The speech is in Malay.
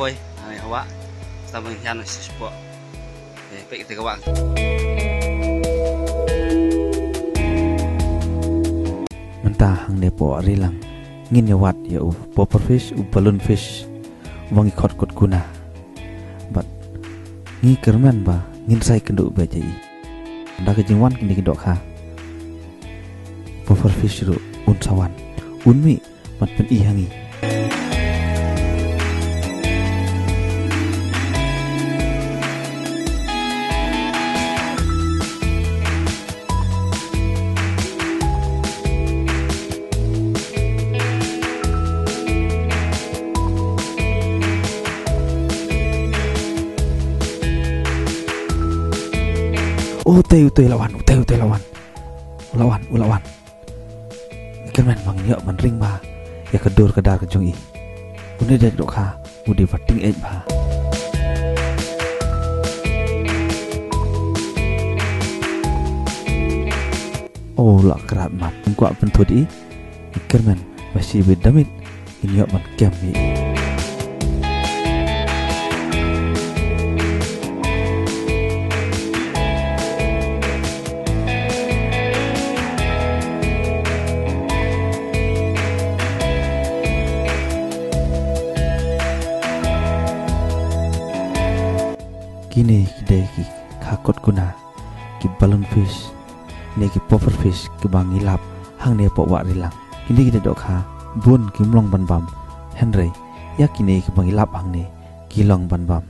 poi awak sama yang support baik kita kawan mentah hang depo rilang ngin ya wat ya popper fish balloon fish wangi kot kuna bat ngi kerman ba ngin sai kenduk bajai ndak kejingwan kini kedok ha popper fish ru sawan unmi mat pen ihangi utay lawan ikan man nyok man ring ba ya kedur kedar kejungi une dek dok ha mudi fating ej ba lak kerat man kuat pentudi ikan man masih bedamit nyok man kem ni kini kidai ki kakot kuna ki balloon fish ne ki popper fish ki bangi lap hang ne po wak rilang kini kita dok ha bun ki mlong ban bam henry ya kini ki bangi lap hang ne ki long ban bam